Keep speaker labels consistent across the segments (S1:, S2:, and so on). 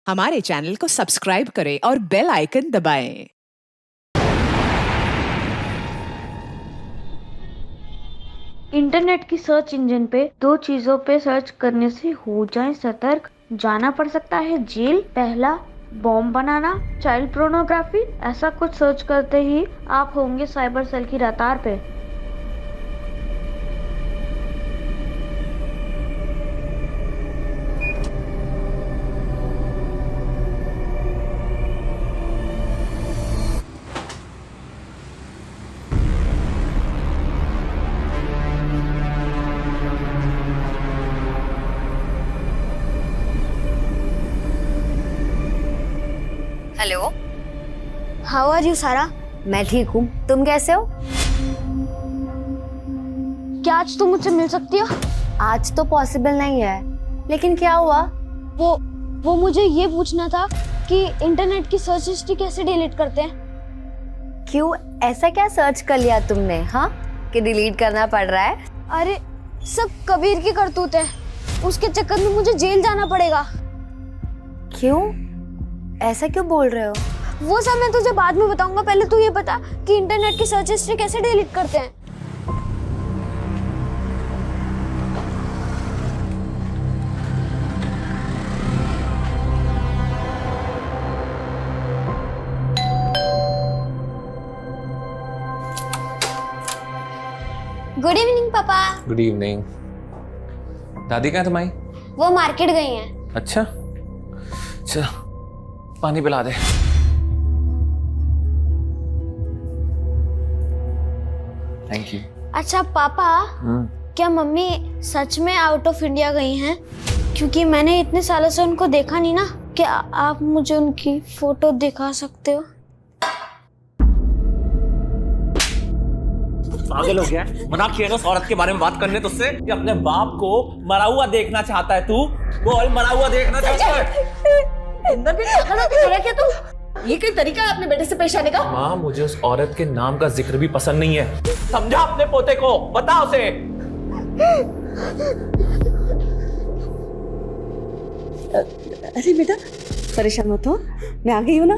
S1: हमारे चैनल को सब्सक्राइब करें और बेल आइकन दबाएं।
S2: इंटरनेट की सर्च इंजन पे दो चीजों पे सर्च करने से हो जाएं सतर्क, जाना पड़ सकता है जेल। पहला, बॉम्ब बनाना, चाइल्ड पोर्नोग्राफी। ऐसा कुछ सर्च करते ही आप होंगे साइबर सेल की रडार पे।
S3: हेलो,
S2: हाउ आर यू सारा?
S3: मैं ठीक हूँ। तुम कैसे हो?
S2: क्या आज तुम मुझसे मिल सकती हो?
S3: आज तो पॉसिबल नहीं है, लेकिन क्या हुआ?
S2: वो मुझे ये पूछना था कि इंटरनेट की सर्च हिस्ट्री कैसे डिलीट करते हैं।
S3: क्यों, ऐसा क्या सर्च कर लिया तुमने, हाँ, कि डिलीट करना पड़ रहा है?
S2: अरे सब कबीर की करतूत है, उसके चक्कर में मुझे जेल जाना पड़ेगा।
S3: क्यों, ऐसा क्यों बोल रहे हो?
S2: वो सब मैं तुझे बाद में बताऊंगा, पहले तू ये बता कि इंटरनेट की सर्च हिस्ट्री कैसे डिलीट करते हैं। गुड इवनिंग पापा।
S4: Good evening. दादी कहाँ तुम्हारी?
S2: वो मार्केट गई हैं।
S4: अच्छा, चल पानी पिला दे। Thank you.
S2: अच्छा पापा, क्या मम्मी सच में आउट ऑफ इंडिया गई हैं? क्योंकि मैंने इतने सालों से उनको देखा नहीं ना। क्या आप मुझे उनकी फोटो दिखा सकते हो?
S5: पागल हो गया है? मना किया ना उस औरत के बारे में बात करने तुझसे कि अपने बाप को मरा हुआ देखना चाहता है तू। बोल, मरा हुआ देखना चाहता है?
S6: इंदर भी पागल हो गया क्या तू? ये कोई तरीका है अपने बेटे से पेश आने का?
S4: माँ, मुझे उस औरत के नाम का जिक्र भी पसंद नहीं है।
S5: समझा अपने पोते को, बता उसे।
S6: अरे बेटा परेशान मत हो, मैं आ गई हूँ ना।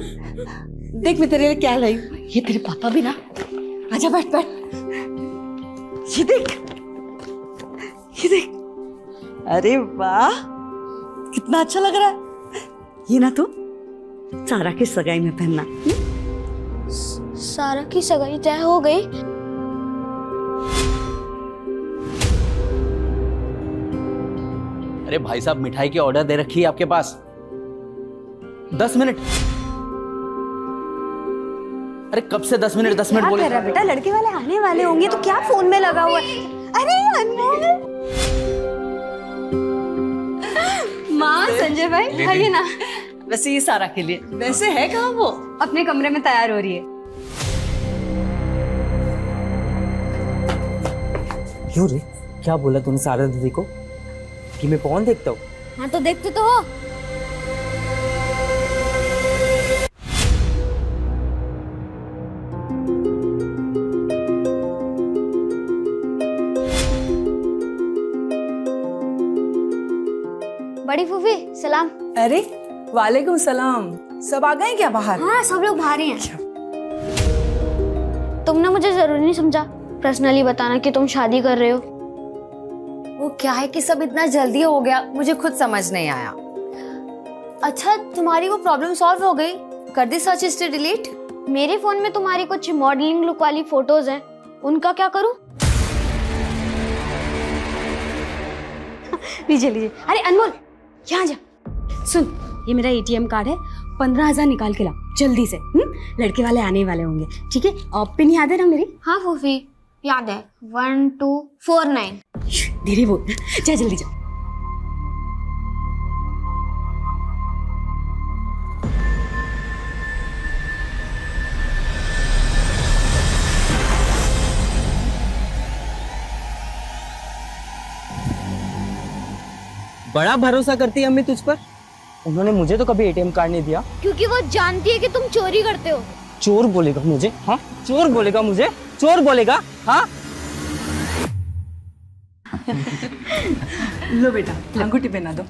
S6: देख मैं तेरे लिए क्या लाई हूँ। ये तेरे पापा भी ना। आजा बैठ बैठ। ये देख, ये देख। अरे वाह, कितना अच्छा लग रहा है। ये ना तो सारा की सगाई में पहनना।
S2: सारा की सगाई तय हो गई?
S5: अरे भाई साहब, मिठाई की ऑर्डर दे रखी है आपके पास। 10 मिनट। अरे कब से 10 मिनट 10 मिनट बोले?
S6: क्या कर रहा है बेटा? लड़के वाले आने वाले होंगे तो क्या फोन में लगा हुआ है? अरे अनमोल।
S7: माँ, संजय भाई आइए ना।
S6: वैसे ये सारा के लिए। वैसे है कहाँ वो?
S7: अपने कमरे में तैयार हो रही है।
S8: क्यों रे, क्या बोला तूने सारा दीदी को कि मैं कौन देखता हूँ?
S2: हाँ तो देखते तो हो। बड़ी फूफी सलाम।
S6: अरे वालेकुम सलाम। सब आ गए क्या बाहर?
S2: हाँ सब लोग बाहर ही हैं। तुमने मुझे जरूरी नहीं समझा पर्सनली बताना कि तुम शादी कर रहे हो।
S3: वो क्या है कि सब इतना जल्दी हो गया, मुझे खुद समझ नहीं आया। अच्छा, तुम्हारी वो प्रॉब्लम सॉल्व हो गई? कर दी सर्च हिस्ट्री डिलीट?
S2: मेरे फोन में तुम्हारी कुछ मॉडलिंग लुक वाली फोटोज हैं, उनका क्या करूं?
S7: लीजिए लीजिए। अरे अनमोल, यहाँ जा। सुन, ये मेरा ATM कार्ड है, 15,000 निकाल के ला जल्दी से। लड़के वाले आने वाले होंगे, ठीक है? और पिन याद है ना मेरी?
S2: हाँ फूफी याद है, 1249।
S7: धीरे बोल, जा जल्दी जा।
S8: बड़ा भरोसा करती है अम्मी तुझ पर। उन्होंने मुझे तो कभी ATM कार्ड नहीं दिया।
S2: क्योंकि वो जानती है कि तुम चोरी करते हो।
S8: चोर बोलेगा मुझे? हाँ, चोर बोलेगा मुझे? चोर बोलेगा? हाँ।
S6: लो बेटा, अंगूठी पहना दो।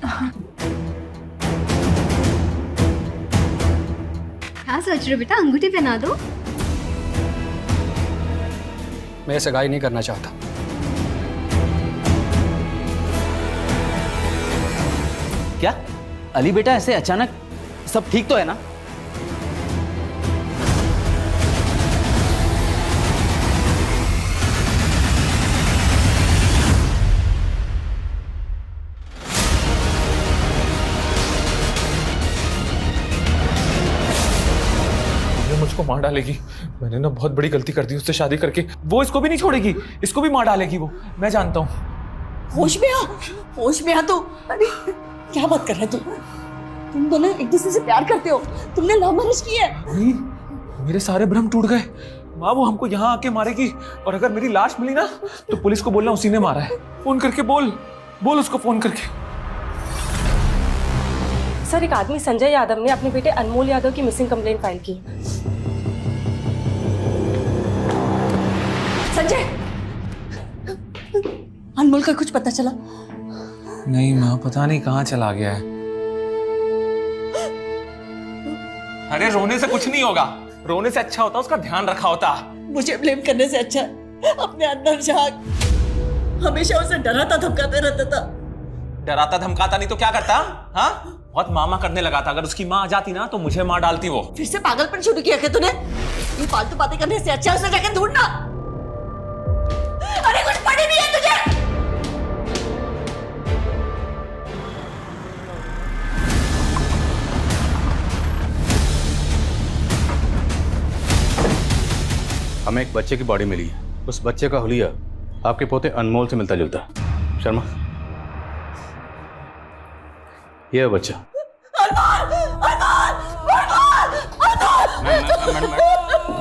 S7: क्या सोच रहे हो बेटा, अंगूठी पहना दो।
S9: मैं सगाई नहीं करना चाहता।
S10: क्या अली बेटा, ऐसे अचानक? सब ठीक तो है ना?
S4: मुझको मार डालेगी। मैंने ना बहुत बड़ी गलती कर दी उससे शादी करके। वो इसको भी नहीं छोड़ेगी, इसको भी मार डालेगी वो, मैं जानता हूँ।
S6: होश में आ, होश में आ तू। अरे क्या बात कर रहा है तू? तुम दोनों एक दूसरे से प्यार करते हो, तुमने लव मैरिज की है।
S4: नहीं, मेरे सारे भ्रम टूट गए। माँ वो हमको यहाँ आके मारेगी, और अगर मेरी लाश मिली ना तो पुलिस को बोलना उसी ने मारा है। फोन करके बोल उसको फोन करके।
S11: सर, एक आदमी संजय यादव ने अपने बेटे अनमोल यादव की मिसिंग कंप्लेंट फाइल की।
S6: संजय, अनमोल का कुछ पता चला?
S4: नहीं माँ, पता नहीं कहाँ चला गया है। अरे रोने से कुछ नहीं होगा, रोने से अच्छा होता उसका ध्यान रखा होता।
S6: मुझे ब्लेम करने से अच्छा अपने अंदर झांक। हमेशा उसे डराता धमकाते रहता था।
S5: डराता धमकाता नहीं तो क्या करता? हाँ, बहुत मामा करने लगा था। अगर उसकी माँ आ जाती ना तो मुझे मार डालती वो।
S6: फिर से पागलपन शुरू किया क्या तूने? ये फालतू बातें करने से अच्छा उसे जाके ढूंढना। अरे कुछ पड़ी नहीं है तुझे?
S12: हमें एक बच्चे की बॉडी मिली है। उस बच्चे का हुलिया आपके पोते अनमोल से मिलता जुलता है। शर्मा, ये है बच्चा।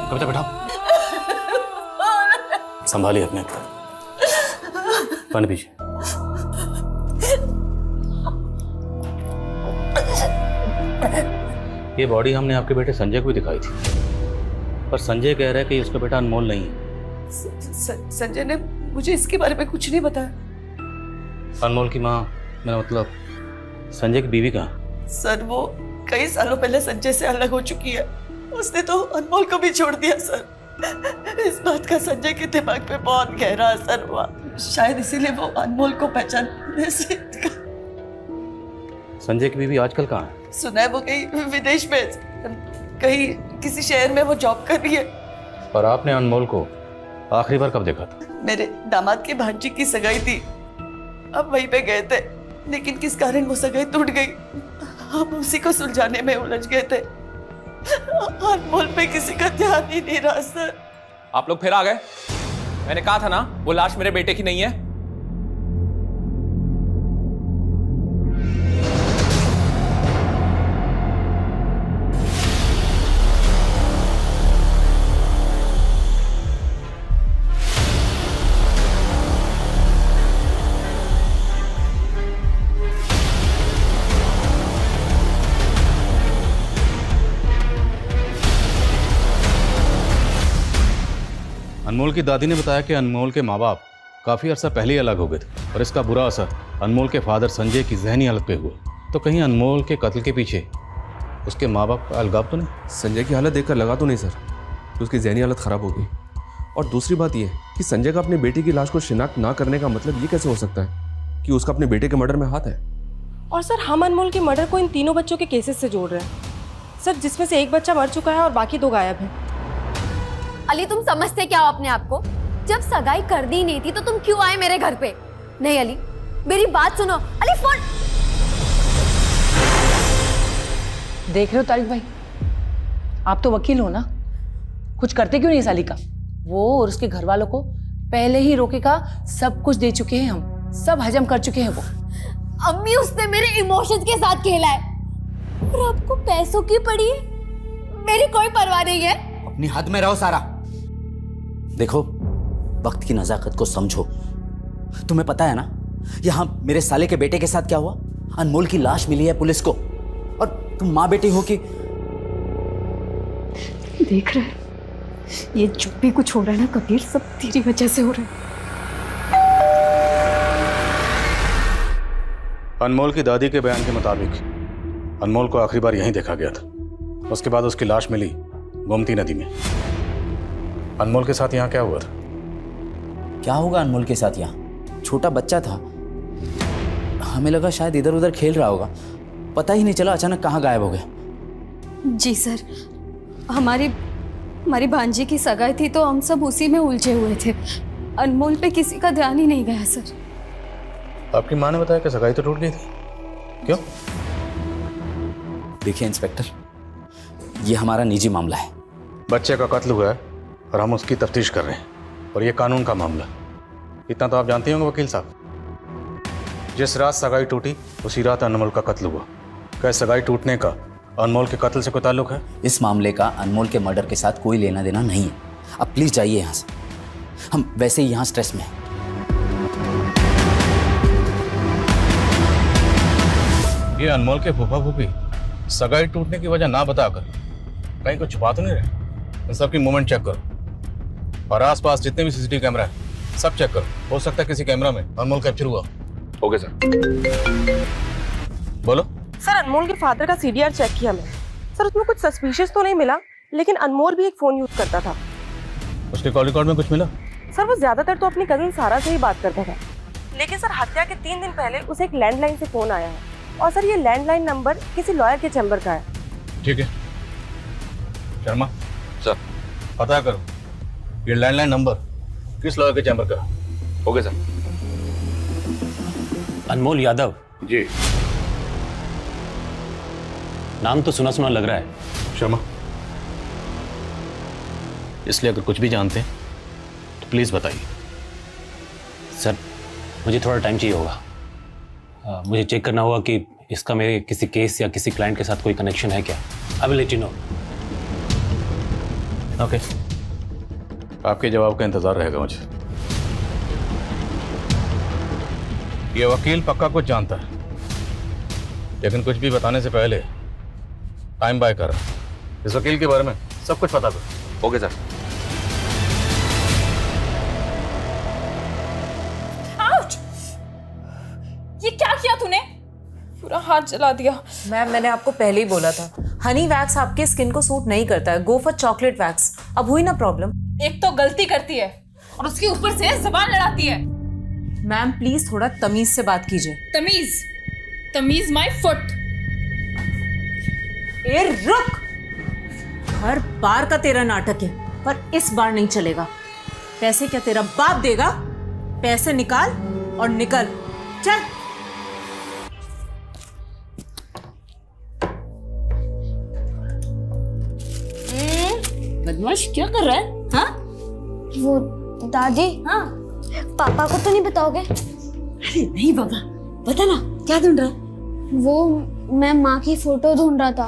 S12: कविता बैठाओ, संभालिए अपने पानी पीछे। ये बॉडी हमने आपके बेटे संजय को भी दिखाई थी, पर संजय कह रहा है कि उसका बेटा अनमोल नहीं है।
S6: संजय ने मुझे इसके बारे में कुछ नहीं बताया।
S12: अनमोल की माँ, मेरा मतलब संजय की बीवी कहाँ?
S6: सर, वो कई सालों पहले संजय से अलग हो चुकी है। उसने तो अनमोल को भी छोड़ दिया सर। इस बात का संजय के दिमाग पे बहुत गहरा असर हुआ। शायद इसीलिए वो अनमोल को पहचानने से
S12: संजय की बीवी आजकल कहाँ है?
S6: सुना है वो कहीं विदेश में, कहीं किसी शहर में वो जॉब कर रही है।
S12: और आपने अनमोल को आखिरी बार कब देखा था?
S6: मेरे दामाद की भांजी की सगाई थी, अब वहीं पे गए थे, लेकिन किस कारण वो सगाई टूट गई, हम उसी को सुलझाने में उलझ गए थे। अनमोल पे किसी का ध्यान ही नहीं रहा सर।
S5: आप लोग फिर आ गए। मैंने कहा था ना वो लाश मेरे बेटे की नहीं है।
S12: अनमोल की दादी ने बताया कि अनमोल के माँ बाप काफ़ी अर्सा पहले ही अलग हो गए थे, और इसका बुरा असर अनमोल के फादर संजय की जहनी हालत पे हुआ। तो कहीं अनमोल के कत्ल के पीछे उसके माँ बाप का अलगाव तो नहीं?
S13: संजय की हालत देखकर लगा तो नहीं सर कि उसकी जहनी हालत ख़राब हो गई। और दूसरी बात यह कि संजय का अपने बेटे की लाश को शिनाख्त ना करने का मतलब ये कैसे हो सकता है कि उसका अपने बेटे के मर्डर में हाथ है?
S11: और सर, हम अनमोल के मर्डर को इन तीनों बच्चों के केसेस से जोड़ रहे हैं सर, जिसमें से एक बच्चा मर चुका है और बाकी 2 गायब हैं।
S3: अली, तुम समझते क्या हो अपने आप को? जब सगाई कर दी नहीं थी तो तुम क्यों आए मेरे घर पे? नहीं अली, मेरी बात सुनो। अली फोन।
S6: देख रहे हो तारिक भाई, आप तो वकील हो ना, कुछ करते क्यों नहीं साली का? वो और उसके घर वालों को पहले ही रोके का सब कुछ दे चुके हैं, हम सब हजम कर चुके हैं। वो
S3: अम्मी, उसने मेरे इमोशंस के साथ खेला है, और आपको पैसों की पड़ी है, मेरी कोई परवाह नहीं है।
S10: अपनी हद में रहो सारा। देखो, वक्त की नजाकत को समझो। तुम्हें पता है ना यहाँ मेरे साले के बेटे के साथ क्या हुआ? अनमोल की लाश मिली है पुलिस को, और तुम माँ बेटी हो कि
S7: देख रहे, ये जो भी कुछ हो रहा है ना कबीर, सब तेरी वजह से हो रहा है।
S12: अनमोल की दादी के बयान के मुताबिक अनमोल को आखिरी बार यहीं देखा गया था। उसके बाद उसकी लाश मिली गोमती नदी में। अनमोल के साथ यहाँ क्या हुआ था?
S10: क्या होगा अनमोल के साथ यहाँ? छोटा बच्चा था, हमें लगा शायद इधर उधर खेल रहा होगा, पता ही नहीं चला अचानक कहाँ गायब हो गया।
S7: जी सर, हमारी भांजी की सगाई थी तो हम सब उसी में उलझे हुए थे। अनमोल पे किसी का ध्यान ही नहीं गया सर।
S12: आपकी माँ ने बताया कि सगाई तो टूट गई थी, क्यों?
S10: देखिए इंस्पेक्टर, ये हमारा निजी मामला है।
S12: बच्चे का कत्ल हुआ है और हम उसकी तफ्तीश कर रहे हैं, और ये कानून का मामला। इतना तो आप जानते होंगे वकील साहब, जिस रात सगाई टूटी उसी रात अनमोल का कत्ल हुआ। क्या सगाई टूटने का अनमोल के कत्ल से कोई ताल्लुक है?
S10: इस मामले का अनमोल के मर्डर के साथ कोई लेना देना नहीं है। अब प्लीज जाइए यहाँ से, हम वैसे ही यहाँ स्ट्रेस में हैं।
S12: ये अनमोल के फूफा फूफी सगाई टूटने की वजह ना बताकर कहीं कुछ छुपा तो नहीं रहे? इन सबकी मूवमेंट चेक करो और आसपास जितने भी सीसीटीवी कैमरा है सब चेक करो। हो सकता है किसी कैमरा में अनमोल कैप्चर हुआ। Okay sir. बोलो
S11: सर, अनमोल के फादर का सीडीआर चेक किया मैंने सर, उसमें कुछ सस्पिशियस तो नहीं मिला, लेकिन अनमोल भी एक फोन यूज करता था।
S12: उसके कॉल रिकॉर्ड में कुछ मिला?
S11: सर वो ज्यादातर तो अपनी कजिन सारा से ही बात करता था, लेकिन सर हत्या के 3 दिन पहले उसे एक लैंडलाइन से फोन आया है, और सर ये लैंडलाइन नंबर किसी लॉयर के चैम्बर का है।
S12: ठीक है शर्मा सर, पता करो ये लैंडलाइन नंबर किस लॉयर के चैम्बर का है। Okay sir.
S14: अनमोल यादव
S12: जी,
S14: नाम तो सुना सुना लग रहा है।
S12: शर्मा, इसलिए अगर कुछ भी जानते हैं तो प्लीज बताइए।
S14: सर मुझे थोड़ा टाइम चाहिए होगा, मुझे चेक करना होगा कि इसका मेरे किसी केस या किसी क्लाइंट के साथ कोई कनेक्शन है क्या। I will let you know.
S12: Okay, आपके जवाब का इंतजार रहेगा मुझे। ये वकील पक्का कुछ जानता है, लेकिन कुछ भी बताने से पहले टाइम बाय कर। इस वकील के बारे में सब कुछ पता करो। Okay sir.
S1: ये क्या किया तूने? पूरा हाथ जला दिया।
S15: मैम मैंने आपको पहले ही बोला था, हनी वैक्स आपके स्किन को सूट नहीं करता है, गो फॉर चॉकलेट वैक्स। अब हुई ना प्रॉब्लम?
S1: एक तो गलती करती है और उसके ऊपर से जबान लड़ाती है।
S15: मैम प्लीज थोड़ा तमीज से बात कीजिए।
S1: तमीज? तमीज माय फुट।
S15: ए रुक, हर बार का तेरा नाटक है, पर इस बार नहीं चलेगा। पैसे क्या तेरा बाप देगा? पैसे निकाल और निकल, चल।
S7: बदमाश क्या कर रहा है? हाँ?
S3: वो दादी,
S7: हाँ?
S3: पापा को तो नहीं बताओगे?
S7: अरे नहीं बाबा, बता ना क्या ढूंढ रहा?
S3: वो मैं माँ की फोटो ढूंढ रहा था,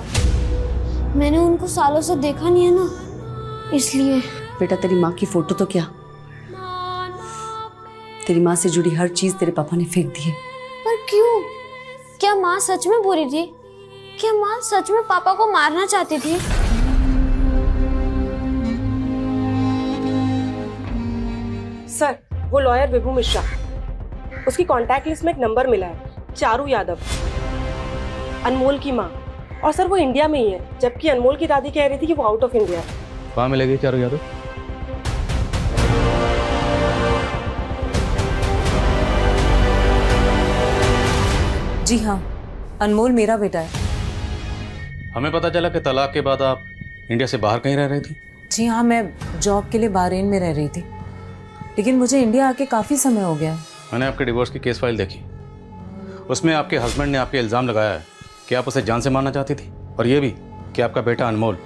S3: मैंने उनको सालों से देखा नहीं है ना, इसलिए।
S6: बेटा तेरी माँ की फोटो तो क्या, तेरी माँ से जुड़ी हर चीज तेरे पापा ने फेंक दी है।
S3: पर क्यों? क्या माँ सच में बुरी थी? क्या माँ सच में पापा को मारना चाहती थी?
S11: सर वो लॉयर विभू मिश्रा, उसकी कांटेक्ट लिस्ट में एक नंबर मिला है, चारू यादव, अनमोल की माँ। और सर वो इंडिया में ही है, जबकि अनमोल की दादी कह रही थी कि वो आउट ऑफ इंडिया है।
S12: कहाँ मिलेगी चारू यादव?
S15: जी हाँ, अनमोल मेरा बेटा है।
S12: हमें पता चला कि तलाक के बाद आप इंडिया से बाहर कहीं रह रही थी।
S15: जी हाँ, मैं जॉब के लिए बहरीन में रह रही थी, लेकिन मुझे इंडिया आके काफी समय हो गया है।
S12: मैंने आपके डिवोर्स की केस फाइल देखी, उसमें आपके हस्बैंड ने आपके इल्ज़ाम लगाया है कि आप उसे जान से मारना चाहती थी, और ये भी कि आपका बेटा अनमोल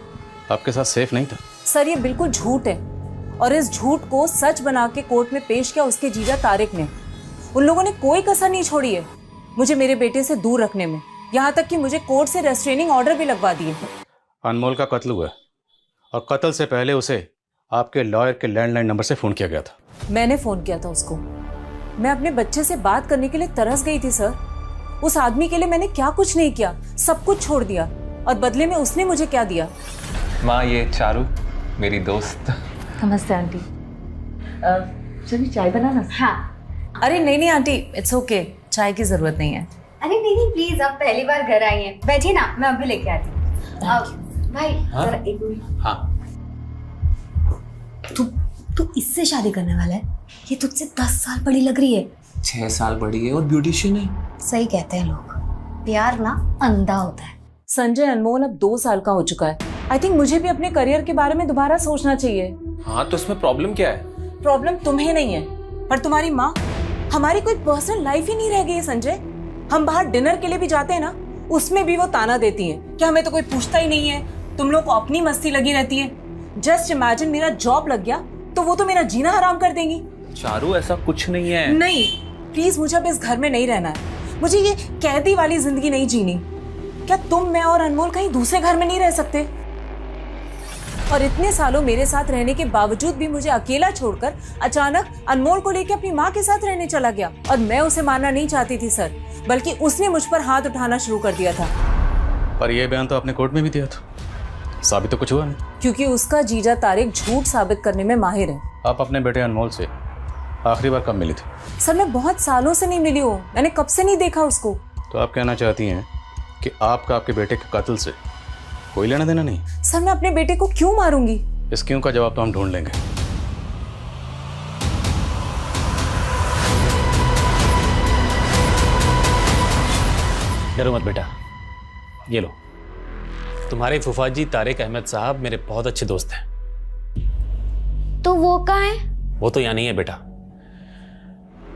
S12: आपके साथ सेफ नहीं था।
S15: सर ये बिल्कुल झूठ है, और इस झूठ को सच बना के कोर्ट में पेश किया उसके जीजा तारिक ने। उन लोगों ने कोई कसर नहीं छोड़ी है मुझे मेरे बेटे से दूर रखने में, यहाँ तक कि मुझे कोर्ट से रेस्ट्रेनिंग ऑर्डर भी लगवा दिए।
S12: अनमोल का कत्ल हुआ, और कत्ल से पहले उसे आपके लॉयर के लैंडलाइन नंबर से फ़ोन किया गया था।
S15: मैंने फ़ोन किया था उसको, मैं अपने बच्चे से बात करने के लिए तरस गई थी सर। उस आदमी के लिए मैंने क्या कुछ नहीं किया, सब कुछ छोड़ दिया, और बदले में उसने मुझे क्या दिया?
S4: माँ ये चारू मेरी दोस्त।
S6: नमस्ते आंटी। चलिए चाय बनाना।
S3: हाँ।
S15: अरे नहीं नहीं आंटी, इट्स ओके, चाय की जरूरत नहीं है।
S3: अरे नहीं नहीं प्लीज, आप पहली बार घर आई हैं, बैठिए ना, मैं अभी लेके आती हूँ।
S7: भाई
S14: हाँ?
S7: जरा एक मिनट।
S14: हाँ
S7: तू इससे शादी करने वाला है? ये तुझसे 10 साल बड़ी लग रही है।
S4: 6 साल बड़ी है और ब्यूटिशियन है।
S7: सही कहते हैं लोग, प्यार ना अंधा होता है।
S15: संजय अनमोल अब 2 साल का हो चुका है। आई थिंक मुझे भी अपने करियर के बारे में दोबारा सोचना चाहिए।
S4: हाँ तो इसमें प्रॉब्लम क्या है?
S15: प्रॉब्लम तुम्हें नहीं है पर तुम्हारी माँ। हमारी कोई पर्सनल लाइफ ही नहीं रह गई है संजय। हम बाहर डिनर के लिए भी जाते हैं ना, उसमें भी वो ताना देती हैं कि हमें तो कोई पूछता ही नहीं है, तुम लोग को अपनी मस्ती लगी रहती है। जस्ट इमेजिन मेरा जॉब लग गया तो वो तो मेरा जीना हराम कर देंगी।
S4: चारू ऐसा कुछ नहीं है।
S15: नहीं प्लीज, मुझे अब इस घर में नहीं रहना है। मुझे ये कैदी वाली जिंदगी नहीं जीनी। क्या तुम, मैं और अनमोल कहीं दूसरे घर में नहीं रह सकते? और इतने सालों मेरे साथ रहने के बावजूद भी मुझे अकेला छोड़कर अचानक अनमोल को लेकर अपनी माँ के साथ रहने चला गया। और मैं उसे मारना नहीं चाहती थी सर, बल्कि उसने मुझ पर हाथ उठाना शुरू कर दिया था।
S12: पर यह बयान तो आपने कोर्ट में भी दिया था, साबित तो कुछ हुआ नहीं।
S15: क्योंकि उसका जीजा तारिक झूठ साबित करने में माहिर है।
S12: आप अपने बेटे अनमोल से आखिरी बार कब मिली थी?
S15: सर मैं बहुत सालों से नहीं मिली हूँ, मैंने कब से नहीं देखा उसको।
S12: तो आप कहना चाहती हैं कि आपका आपके बेटे के कत्ल से कोई लेना देना नहीं?
S15: सर मैं अपने बेटे को क्यों मारूंगी?
S12: इस क्यों का जवाब तो हम ढूंढ लेंगे।
S14: डरो मत बेटा, ये लो। तुम्हारे फूफा जी तारिक अहमद साहब मेरे बहुत अच्छे दोस्त हैं।
S7: तो वो कहाँ है?
S14: वो तो यहाँ नहीं है बेटा,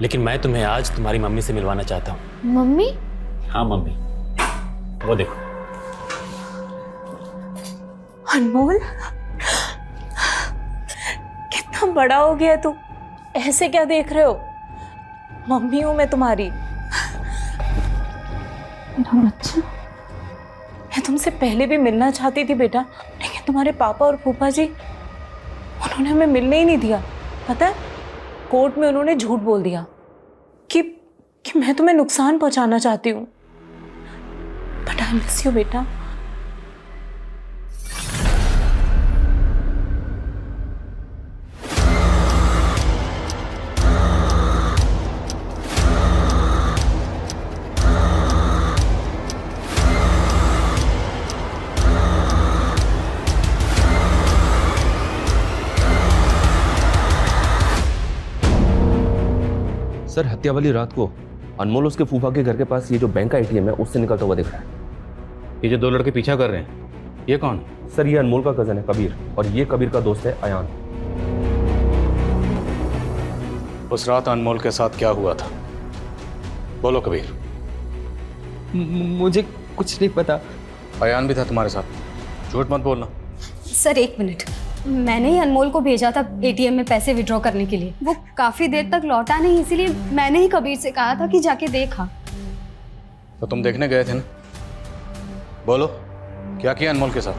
S14: लेकिन मैं तुम्हें आज तुम्हारी मम्मी से मिलवाना चाहता हूँ।
S7: मम्मी?
S14: हाँ मम्मी, वो देखो।
S15: अनमोल कितना बड़ा हो गया तू, ऐसे क्या देख रहे हो? मम्मी हूं मैं तुम्हारी। बच्चा, मैं तुमसे पहले भी मिलना चाहती थी बेटा, लेकिन तुम्हारे पापा और फूफा जी उन्होंने हमें मिलने ही नहीं दिया। पता है, कोर्ट में उन्होंने झूठ बोल दिया कि मैं तुम्हें नुकसान पहुंचाना चाहती हूँ। बट आई मिस यू बेटा।
S13: सर हत्या वाली रात को अनमोल उसके फूफा के घर के पास ये जो बैंक का एटीएम है उससे निकलता हुआ दिख रहा है।
S12: ये जो 2 लड़के पीछा कर रहे हैं, ये कौन?
S13: सर ये अनमोल का कजन है कबीर, और ये कबीर का दोस्त है अयान।
S12: उस रात अनमोल के साथ क्या हुआ था? बोलो कबीर।
S8: मुझे कुछ नहीं पता।
S12: अयान भी था तुम्हारे साथ? झूठ मत बोलना।
S7: सर 1 मिनट, मैंने ही अनमोल को भेजा था एटीएम में पैसे विड्रॉ करने के लिए। वो काफी देर तक लौटा नहीं, इसीलिए मैंने ही कबीर से कहा था कि जाके देखा।
S12: तो तुम देखने गए थे ना? बोलो, क्या किया अनमोल के साथ?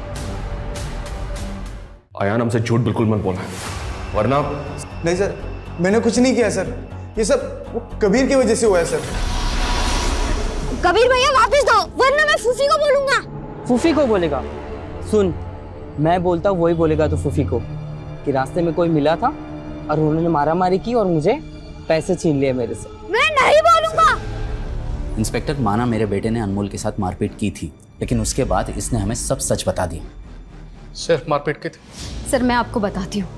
S13: अयान हमसे झूठ बिल्कुल मत बोलना, वरना।
S16: नहीं सर, मैंने कुछ नहीं किया सर, ये सब वो कबीर की वजह से हुआ है सर।
S7: कबीर भैया वापस दो, वरना मैं फूफी को बोलूंगा।
S8: फूफी को बोलेगा? सुन, मैं बोलता हूँ वही बोलेगा तो फूफी को कि रास्ते में कोई मिला था और उन्होंने मारामारी की और मुझे पैसे छीन लिए मेरे से।
S7: मैं नहीं बोलूंगा।
S10: इंस्पेक्टर, माना मेरे बेटे ने अनमोल के साथ मारपीट की थी, लेकिन उसके बाद इसने हमें सब सच बता दिया।
S12: सिर्फ मारपीट की थी?
S7: सर मैं आपको बताती हूँ,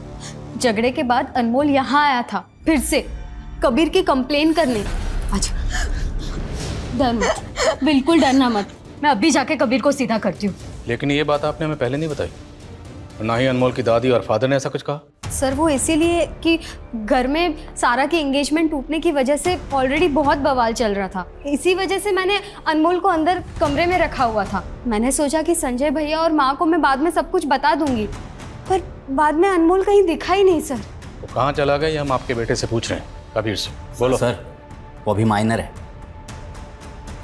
S7: झगड़े के बाद अनमोल यहाँ आया था फिर से कबीर की कंप्लेन करने। अच्छा डर मत, बिल्कुल डरना मत, मैं अभी जाके कबीर को सीधा करती हूँ।
S12: लेकिन ये बात आपने हमें पहले नहीं बताई, ना ही अनमोल की दादी और फादर ने ऐसा कुछ कहा।
S7: सर वो इसीलिए कि घर में सारा की एंगेजमेंट टूटने की वजह से ऑलरेडी बहुत बवाल चल रहा था, इसी वजह से मैंने अनमोल को अंदर कमरे में रखा हुआ था। मैंने सोचा कि संजय भैया और माँ को मैं बाद में सब कुछ बता दूंगी, पर बाद में अनमोल कहीं दिखा ही नहीं। सर
S12: वो कहाँ चला गया ये हम आपके बेटे से पूछ रहे हैं, कबीर से। बोलो।
S10: सर वो अभी माइनर है,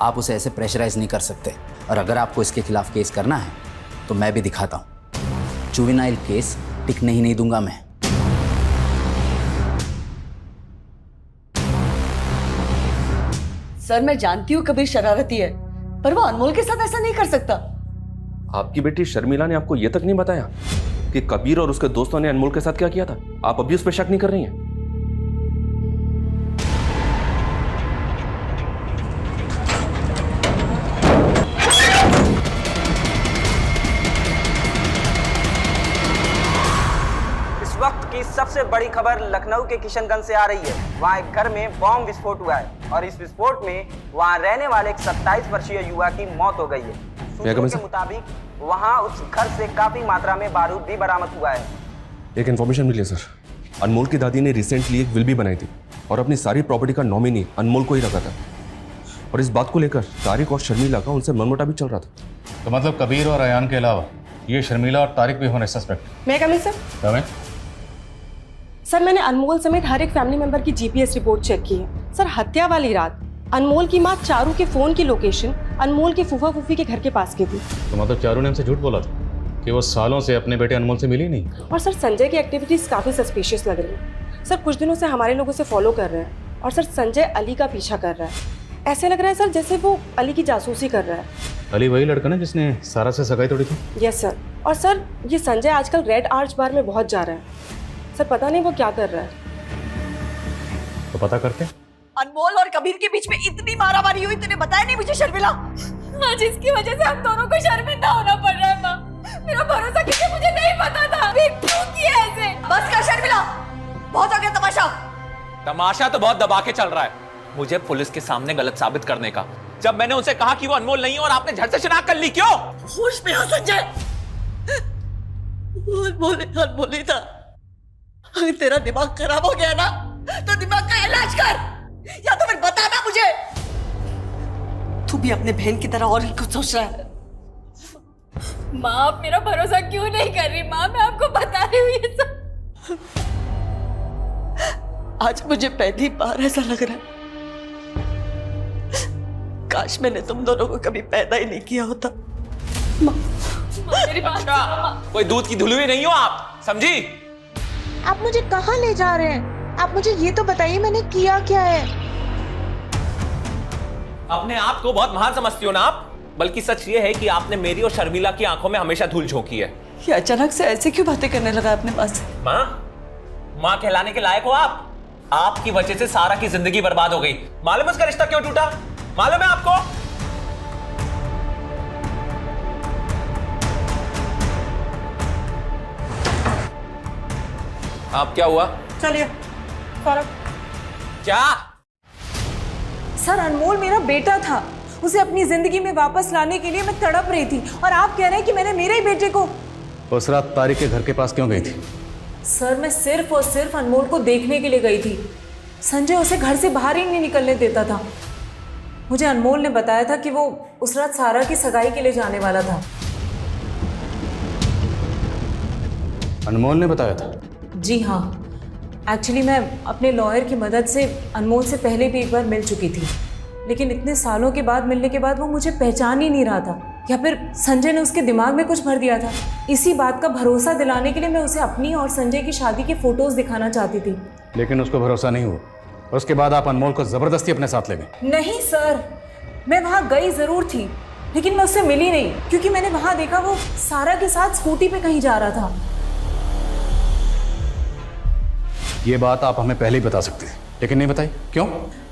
S10: आप उसे ऐसे प्रेशराइज नहीं कर सकते, और अगर आपको इसके खिलाफ केस करना है तो मैं भी दिखाता हूँ। जुवेनाइल केस टिकने ही नहीं दूंगा मैं।
S6: सर मैं जानती हूँ कबीर शरारती है, पर वो अनमोल के साथ ऐसा नहीं कर सकता।
S13: आपकी बेटी शर्मिला ने आपको यह तक नहीं बताया कि कबीर और उसके दोस्तों ने अनमोल के साथ क्या किया था? आप अभी उस पर शक नहीं कर रही हैं?
S8: सबसे बड़ी खबर लखनऊ के किशनगंज से आ रही है। वहाँ एक घर में बॉम्ब विस्फोट हुआ है और इस विस्फोट में वहाँ रहने वाले एक 27 वर्षीय युवा की मौत हो गई है। सूत्रों के मुताबिक वहाँ उस घर से काफी मात्रा में बारूद भी बरामद हुआ है।
S13: एक इन्फॉर्मेशन मिली है सर, अनमोल की दादी ने रिसेंटली एक विल भी बनाई थी और अपनी सारी प्रॉपर्टी का नॉमिनी अनमोल को ही रखा था। और इस बात को लेकर तारिक और शर्मिला का उनसे मनमुटा भी चल रहा था।
S12: तो मतलब कबीर और अयान के अलावा ये शर्मिला और तारिक भी होने सस्पेक्ट?
S11: मैं कमी सर?
S12: कमें?
S11: सर मैंने अनमोल समेत हर एक फैमिली मेंबर की जीपीएस रिपोर्ट चेक की है। सर हत्या वाली रात अनमोल की माँ चारू के फोन की लोकेशन अनमोल के फूफा फूफी के घर के पास की थी।
S12: तो मतलब चारू ने हमसे झूठ बोला था कि वो सालों से अपने बेटे अनमोल से मिली नहीं?
S11: और सर संजय की एक्टिविटीज काफी सस्पिशियस लग रही है। सर कुछ दिनों से हमारे लोगों से फॉलो कर रहे हैं और सर संजय अली का पीछा कर रहा है। ऐसे लग रहा है सर जैसे वो अली की जासूसी कर रहा है।
S12: अली वही लड़का ना जिसने सारा से सगाई तोड़ी थी?
S11: Yes sir. और सर ये संजय आजकल रेड आर्च बार में बहुत जा रहा है। सर पता नहीं वो क्या कर रहा है।
S12: तो पता करते हैं।
S6: अनमोल और कबीर के बीच में इतनी मारामारी हुई, तूने बताया नहीं मुझे शर्मिला?
S7: आज इसकी वजह से हम दोनों को शर्मिंदा होना पड़ रहा है माँ। मेरा भरोसा किसी मुझे नहीं पता था। अभी क्यों किया ऐसे?
S6: बस कर शर्मिला, बहुत हो गया तमाशा।
S5: तमाशा तो बहुत दबा के चल रहा है, मुझे पुलिस के सामने गलत साबित करने का। जब मैंने उनसे कहा कि वो अनमोल नहीं है और आपने झट से शिनाख्त कर ली, क्यों?
S6: होश में हो संजय, अनमोल नहीं था। अगर तेरा दिमाग खराब हो गया ना तो दिमाग का इलाज कर, या तो फिर बताना मुझे। तू भी अपने बहन की तरह और ही कुछ सोच रहा है।
S7: माँ आप मेरा भरोसा क्यों नहीं कर रही? माँ मैं आपको बता रही हूँ ये सब।
S6: आज मुझे पहली बार ऐसा लग रहा है काश मैंने तुम दोनों को कभी पैदा ही नहीं किया होता।
S7: मेरी बात सुनो माँ।
S5: कोई दूध की धुलवी नहीं हो आप, समझी?
S17: आप मुझे कहाँ ले जा रहे हैं? आप मुझे ये तो बताइए मैंने किया क्या है?
S5: अपने आप को बहुत महान समझती हो ना आप, बल्कि सच ये है कि आपने मेरी और शर्मिला की आंखों में हमेशा धूल झोंकी है।
S6: ये अचानक से ऐसे क्यों बातें करने लगा अपने पास?
S5: माँ कहलाने के लायक हो आप। आपकी वजह से सारा की जिंदगी बर्बाद हो गई। मालूम है उसका रिश्ता क्यों टूटा? मालूम है आपको? आप क्या हुआ?
S6: चलिए
S5: क्या?
S15: सर अनमोल मेरा बेटा था, उसे अपनी जिंदगी में वापस लाने के लिए मैं तड़प रही थी और आप कह रहे हैं कि मैंने मेरे ही बेटे को।
S12: उस रात तारिक के घर के पास क्यों गई थी?
S15: सर मैं सिर्फ और सिर्फ अनमोल को देखने के लिए गई थी। संजय उसे घर से बाहर ही नहीं निकलने देता था। मुझे अनमोल ने बताया था कि वो उस रात सारा की सगाई के लिए जाने वाला था।
S12: अनमोल ने बताया था?
S15: जी हाँ, एक्चुअली मैं अपने लॉयर की मदद से अनमोल से पहले भी एक बार मिल चुकी थी, लेकिन इतने सालों के बाद मिलने के बाद वो मुझे पहचान ही नहीं रहा था, या फिर संजय ने उसके दिमाग में कुछ भर दिया था। इसी बात का भरोसा दिलाने के लिए मैं उसे अपनी और संजय की शादी के फोटोज दिखाना चाहती थी।
S12: लेकिन उसको भरोसा नहीं हुआ। उसके बाद आप अनमोल को जबरदस्ती अपने साथ ले गए?
S15: नहीं सर, मैं वहाँ गई जरूर थी, लेकिन मैं उससे मिली नहीं, क्योंकि मैंने वहाँ देखा वो सारा के साथ स्कूटी पे कहीं जा रहा था।
S12: ये बात आप हमें पहले ही बता सकते थे, लेकिन नहीं बताई, क्यों?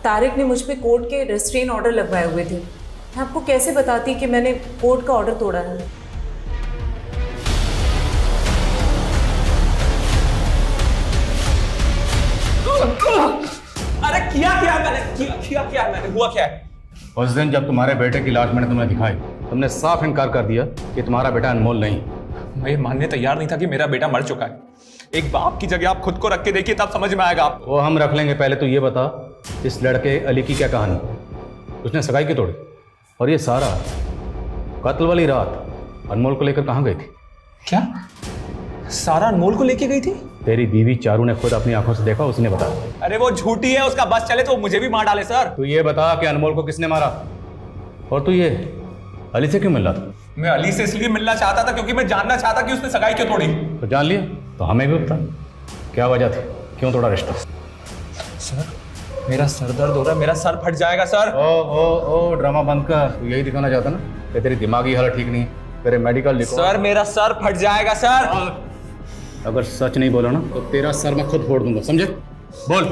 S15: तारिक ने मुझ पे कोर्ट के रेस्ट्रेन ऑर्डर लगवाए हुए थे। मैं आपको कैसे बताती कि मैंने कोर्ट का ऑर्डर तोड़ा है?
S5: अरे किया क्या मैंने? किया मैंने? हुआ क्या है?
S12: उस दिन जब तुम्हारे बेटे की लाश मैंने तुम्हें दिखाई, तुमने साफ इनकार कर दिया कि तुम्हारा बेटा अनमोल नहीं।
S4: मैं ये मानने तैयार नहीं था कि मेरा बेटा मर चुका है। एक बाप की जगह आप खुद को रख के देखिए, तब समझ में आएगा आपको।
S12: वो हम रख लेंगे, पहले तो ये बता इस लड़के अली की क्या कहानी? उसने सगाई क्यों तोड़ी? और ये सारा कत्ल वाली रात अनमोल को लेकर कहाँ गई थी?
S4: क्या सारा अनमोल को लेके गई थी?
S12: तेरी बीवी चारू ने खुद अपनी आंखों से देखा, उसने बताया।
S4: अरे वो झूठी है, उसका बस चले तो मुझे भी मार डाले सर।
S12: तू ये बता कि अनमोल को किसने मारा? और तू ये अली से क्यों मिल रहा था?
S4: मैं अली से इसलिए मिलना चाहता था क्योंकि मैं जानना चाहता कि उसने सगाई क्यों तोड़ी।
S12: तो जान लिया, तो हमें भी बता क्या वजह थी, क्यों तोड़ा रिश्ता?
S4: सर मेरा सर दर्द हो रहा है, मेरा सर फट जाएगा सर।
S12: ओ ड्रामा बंद कर। तू यही दिखाना चाहता ना कि तेरी दिमागी हालत ठीक नहीं, तेरे मेडिकल लिखो।
S4: सर मेरा सर फट जाएगा सर।
S12: अगर सच नहीं बोला ना तो तेरा सर मैं खुद फोड़ दूंगा, समझे? बोल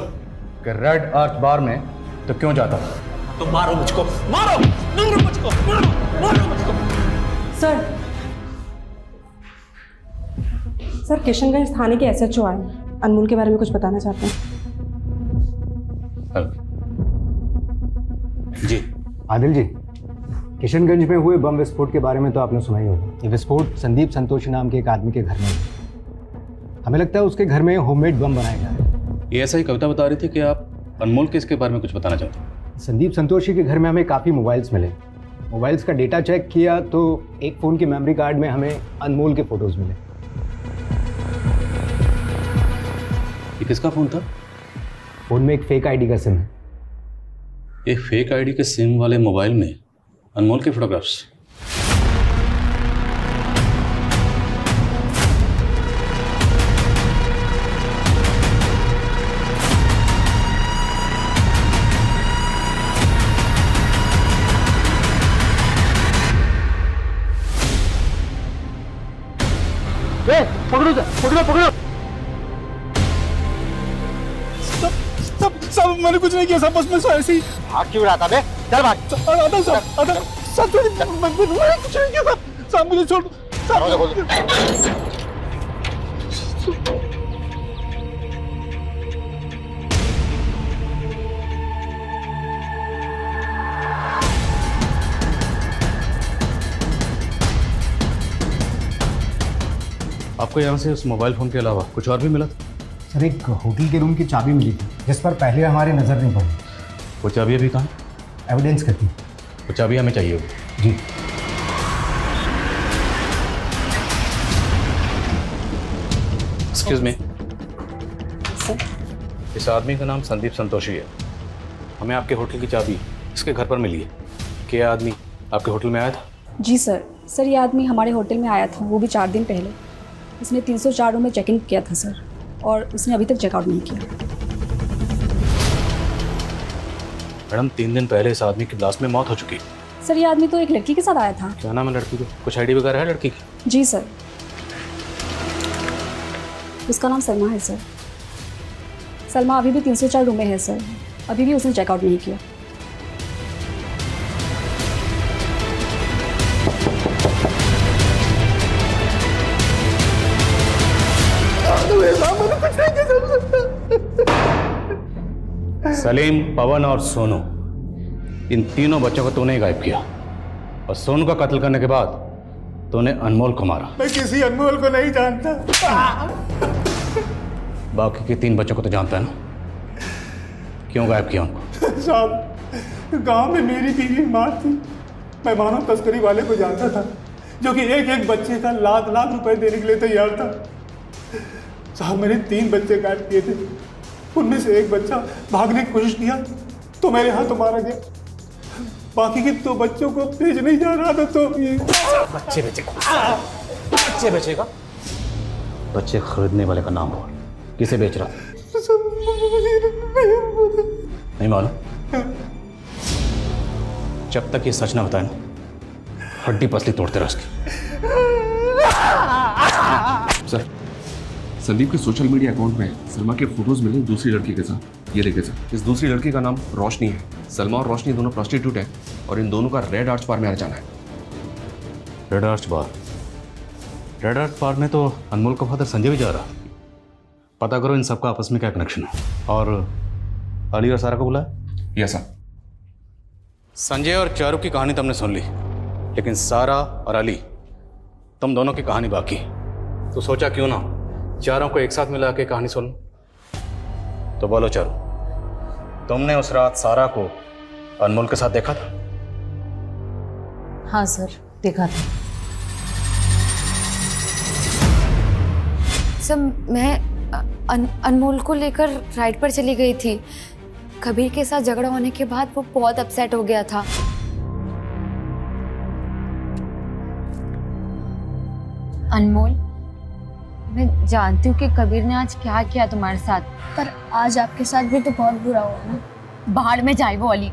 S12: कि रेड आर्च बार में तो क्यों जाता?
S5: तो मारो मुझको, मारो मुझको, मारो मुझको।
S11: सर किशनगंज थाने के एसएचओ आए। अनमोल के बारे में कुछ बताना चाहते हैं?
S14: जी
S18: आदिल जी, किशनगंज में हुए बम विस्फोट के बारे में तो आपने सुना ही होगा। ये विस्फोट संदीप संतोषी नाम के एक आदमी के घर में हुआ। हमें लगता है उसके घर में होममेड बम बनाया गया है।
S12: ये ऐसा ही कविता बता रही थी कि आप अनमोल केस के बारे में कुछ बताना चाहते हैं।
S18: संदीप संतोषी के घर में हमें काफ़ी मोबाइल्स मिले। मोबाइल्स का डेटा चेक किया तो एक फ़ोन की मेमोरी कार्ड में हमें अनमोल के फ़ोटोज़ मिले।
S12: ये किसका फ़ोन था?
S18: फ़ोन में एक फेक आईडी का सिम है।
S12: एक फेक आईडी के सिम वाले मोबाइल में अनमोल के फोटोग्राफ्स।
S18: पकड़ो पकड़ो पकड़ो।
S16: सब मैंने कुछ नहीं किया, सब बस मैं ऐसे ही
S18: भाग क्यों रहा था बे? चल भाग।
S16: सब मैंने कुछ नहीं किया सब मुझे छोड़।
S12: आपको यहाँ से उस मोबाइल फ़ोन के अलावा कुछ और भी मिला था?
S18: सर एक होटल के रूम की चाबी मिली थी जिस पर पहले हमारी नज़र नहीं पड़ी।
S12: वो चाबी अभी कहाँ?
S18: एविडेंस करती।
S12: वो चाबी हमें चाहिए होगी।
S18: जी।
S12: एक्सक्यूज मी, इस आदमी का नाम संदीप संतोषी है। हमें आपके होटल की चाबी इसके घर पर मिली है। क्या आदमी आपके होटल में आया था?
S19: जी सर। सर ये आदमी हमारे होटल में आया था, वो भी 4 दिन पहले। इसने 304 रूम में चेक इन किया था सर, और उसने अभी तक चेकआउट नहीं किया।
S12: मैडम 3 दिन पहले इस आदमी की ब्लास्ट में मौत हो चुकी है।
S19: सर ये आदमी तो एक लड़की के साथ आया था।
S12: क्या नाम है लड़की को? कुछ आईडी वगैरह है लड़की की?
S19: जी सर, उसका नाम सलमा है सर। सलमा अभी भी 304 रूम में है सर, अभी भी उसने चेकआउट नहीं किया।
S12: सलीम, पवन और सोनू, इन तीनों बच्चों को तूने ही गायब किया, और सोनू का कत्ल करने के बाद तूने अनमोल को मारा।
S16: मैं किसी अनमोल को नहीं जानता।
S12: बाकी के 3 बच्चों को तो जानता है ना? क्यों गायब किया उनको?
S16: साहब गांव में मेरी बीवी माँ थी। मैं मानव तस्करी वाले को जानता था जो कि एक बच्चे का लाख लाख रुपए देने के लिए तैयार था। साहब मैंने 3 बच्चे गायब किए थे, उनमें से एक बच्चा भागने की कोशिश किया तो मेरे हाथों मारा गया। बाकी के 2 बच्चों को भेज नहीं जा रहा था तो
S12: बच्चे बेचेगा? बच्चे बेचेगा? बच्चे खरीदने वाले का नाम बोल। किसे बेच रहा? नहीं मालूम? जब तक ये सच ना बताए ना, हड्डी पसली तोड़ते रह उसकी।
S13: सर संदीप के सोशल मीडिया अकाउंट में सलमा के फोटोज मिले दूसरी लड़की के साथ। ये देखिए सर, इस दूसरी लड़की का नाम रोशनी है। सलमा और रोशनी दोनों प्रोस्टिट्यूट है और इन दोनों का रेड आर्ट्स बार में आना जाना है।
S12: रेड आर्ट्स बार? रेड आर्ट्स बार में तो अनमोल का फादर संजय भी जा रहा। पता करो इन सबका आपस में क्या कनेक्शन है। और अली और सारा को बुलाया?
S13: Yes sir.
S12: संजय और चारू की कहानी तुमने सुन ली, लेकिन सारा और अली, तुम दोनों की कहानी बाकी। तो सोचा क्यों ना चारों को एक साथ मिला के कहानी सुन। तो बोलो चारू, तुमने उस रात सारा को अनमोल के साथ देखा था?
S15: हाँ सर, देखा था।
S3: सर मैं अनमोल को लेकर राइड पर चली गई थी। कबीर के साथ झगड़ा होने के बाद वो बहुत अपसेट हो गया था। अनमोल, मैं जानती हूँ कि कबीर ने आज क्या किया तुम्हारे साथ,
S7: पर आज आपके साथ भी तो बहुत बुरा हुआ ना।
S3: बाहर में जाए वो अली,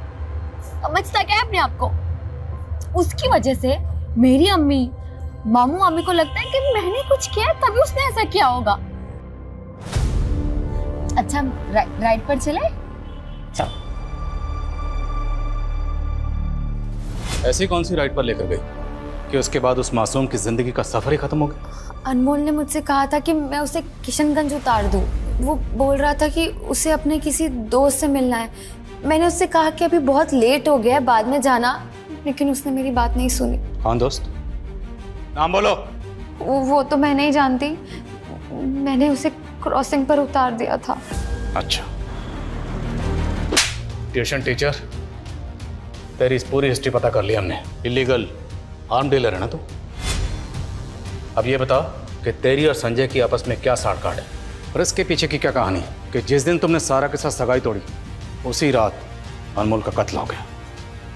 S3: समझता क्या है अपने आप को? उसकी वजह से मेरी अम्मी, मामू मामी को लगता है कि मैंने कुछ किया तभी उसने ऐसा किया होगा। अच्छा राइड पर चले? चलो।
S12: ऐसी कौन सी राइड पर लेकर गई कि उसके बाद उस मासूम की जिंदगी का सफर ही खत्म हो गया?
S3: अनमोल ने मुझसे कहा था कि मैं उसे किशनगंज उतार दूं। वो बोल रहा था कि उसे अपने किसी दोस्त से मिलना है। मैंने उससे कहा कि अभी बहुत लेट हो गया है, बाद में जाना, लेकिन उसने मेरी बात नहीं सुनी।
S12: कौन दोस्त? नाम बोलो।
S3: वो तो मैं नहीं जानती, मैंने उसे क्रॉसिंग पर उतार दिया था।
S12: अच्छा, ट्यूशन टीचर, तेरी इस पूरी हिस्ट्री पता कर ली हमने। इलीगल आर्म डीलर है ना तू? अब ये बताओ कि तेरी और संजय की आपस में क्या साड़ काट है, और इसके पीछे की क्या कहानी कि जिस दिन तुमने सारा के साथ सगाई तोड़ी उसी रात अनमोल का कत्ल हो गया।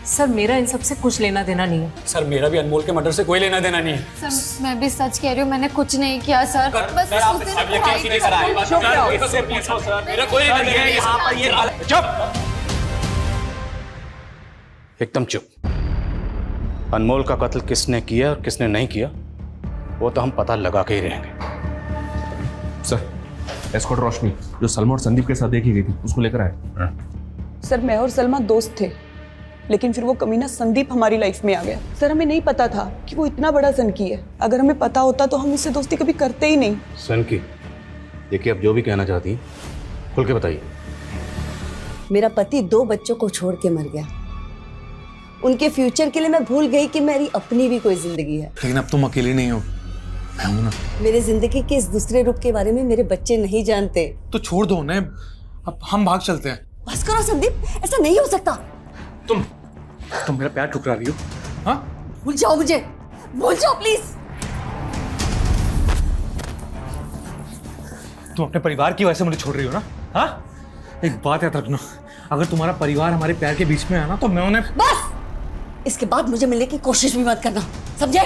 S15: सर मेरा इन सब से कुछ लेना देना नहीं है।
S9: सर मेरा भी अनमोल के मर्डर से कोई लेना देना नहीं है।
S3: सर मैं भी सच कह रही हूँ, मैंने कुछ नहीं किया सर। बस
S12: चुप, एकदम चुप। अनमोल का कत्ल किसने किया और किसने नहीं किया वो तो हम पता लगा के ही रहेंगे।
S13: सर, एस्कॉर्ट रोशनी जो सलमा और संदीप के साथ देखी गई थी उसको लेकर आए।
S20: सर मैं और सलमा दोस्त थे, लेकिन फिर वो कमीना संदीप हमारी लाइफ में आ गया। सर हमें नहीं पता था कि वो इतना बड़ा सनकी है। अगर हमें पता होता तो हम उससे दोस्ती कभी करते ही नहीं।
S12: सनकी, देखिए अब जो भी कहना चाहती हैं खुल के बताइए।
S6: मेरा पति 2 बच्चों को छोड़ के मर गया। उनके फ्यूचर के लिए मैं भूल गई कि मेरी अपनी भी कोई जिंदगी है।
S4: लेकिन अब तुम अकेली नहीं हो, मैं हूं ना।
S6: मेरे जिंदगी के इस दूसरे रुख के बारे में मेरे बच्चे नहीं जानते।
S4: तो छोड़ दो उन्हें, अब हम भाग चलते हैं।
S6: बस करो संदीप, ऐसा नहीं हो सकता।
S4: तुम मेरा प्यार ठुकरा रही हो। हाँ,
S6: भूल जाओ मुझे, भूल जाओ प्लीज।
S4: तुम अपने परिवार की वजह से मुझे छोड़ रही हो ना? हाँ, एक बात याद रखना, अगर तुम्हारा परिवार हमारे प्यार के बीच में है ना तो मैं उन्हें।
S6: बस, इसके बाद मुझे मिलने की कोशिश भी मत करना, समझे?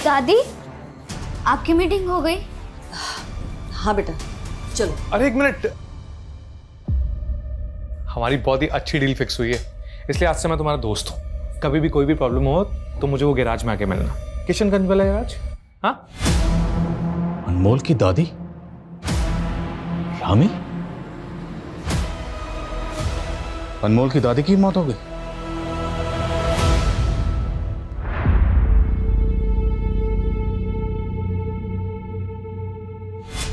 S3: दादी, आपकी मीटिंग हो गई?
S6: हाँ बेटा, चलो।
S4: अरे एक मिनट, हमारी बहुत ही अच्छी डील फिक्स हुई है, इसलिए आज से मैं तुम्हारा दोस्त हूँ। कभी भी कोई भी प्रॉब्लम हो तो मुझे वो गैराज में आके मिलना, किशनगंज वाला गैराज। हाँ,
S12: अनमोल की दादी रामी? अनमोल की दादी की मौत हो गई?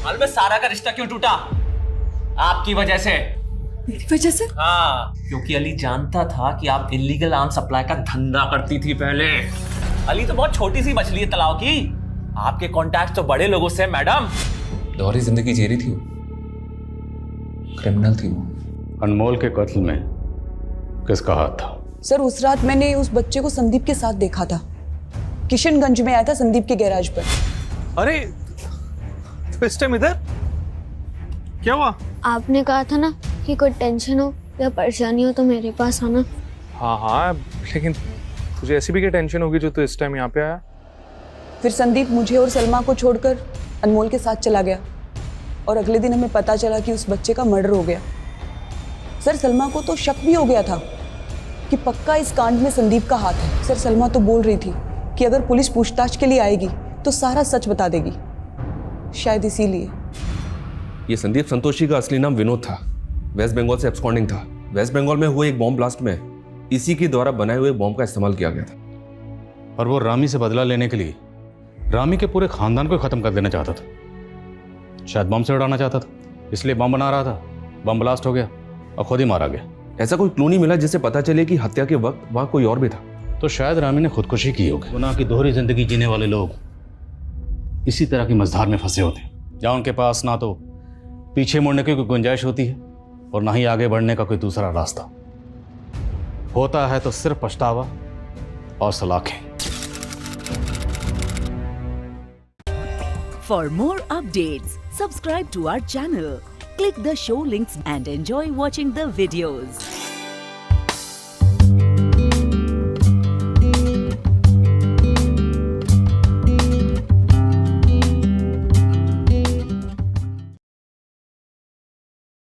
S5: मालूम है सारा का रिश्ता क्यों टूटा? आपकी वजह से।
S20: मेरी वजह से?
S5: हाँ, क्योंकि अली जानता था कि आप इलीगल आर्म सप्लाई का धंधा करती थी पहले। अली तो बहुत छोटी सी मछली है तालाब की, आपके कॉन्टैक्ट तो बड़े लोगों से। मैडम,
S13: दोहरी जिंदगी जी रही थी वो, क्रिमिनल थी वो।
S12: अनमोल के कत्ल में किसका हाथ था?
S20: सर उस रात मैंने उस बच्चे को संदीप के साथ देखा था, किशनगंज में आया था संदीप के गैराज पर।
S4: अरे तो इस टाइम इधर क्या हुआ?
S3: आपने कहा था ना कि कोई टेंशन हो या परेशानी हो तो मेरे पास आना।
S4: हाँ हाँ, लेकिन तुझे ऐसी भी क्या टेंशन होगी जो तू इस टाइम यहाँ पे आया?
S20: फिर संदीप मुझे और सलमा को छोड़कर अनमोल के साथ चला गया, और अगले दिन हमें पता चला कि उस बच्चे का मर्डर हो गया। सर सलमा को तो शक भी हो गया था कि पक्का इस कांड में संदीप का हाथ है। सर सलमा तो बोल रही थी कि अगर पुलिस पूछताछ के लिए आएगी तो सारा सच बता देगी, शायद इसीलिए।
S13: ये संदीप संतोषी का असली नाम विनोद था, वेस्ट बंगाल से एब्सकॉन्डिंग था। वेस्ट बंगाल में हुए एक बॉम्ब ब्लास्ट में इसी के द्वारा बनाए हुए बॉम्ब का इस्तेमाल किया गया था।
S12: और वो रामी से बदला लेने के लिए रामी के पूरे खानदान को खत्म कर देना चाहता था, शायद बम से उड़ाना चाहता था, इसलिए बम बना रहा था। बम ब्लास्ट हो गया और खुद ही मारा गया।
S13: ऐसा कोई क्लू नहीं मिला जिससे पता चले कि हत्या के वक्त वहां कोई और भी था।
S12: तो शायद रामी ने खुदकुशी की होगी। गुनाह की दोहरी जिंदगी जीने वाले लोग इसी तरह की मझधार में फंसे होते हैं, जहां उनके पास ना तो पीछे मुड़ने की कोई गुंजाइश होती है और ना ही आगे बढ़ने का कोई दूसरा रास्ता होता है। तो सिर्फ पछतावा और सलाखें।
S1: For more updates, subscribe to our channel, click the show links and enjoy watching the videos.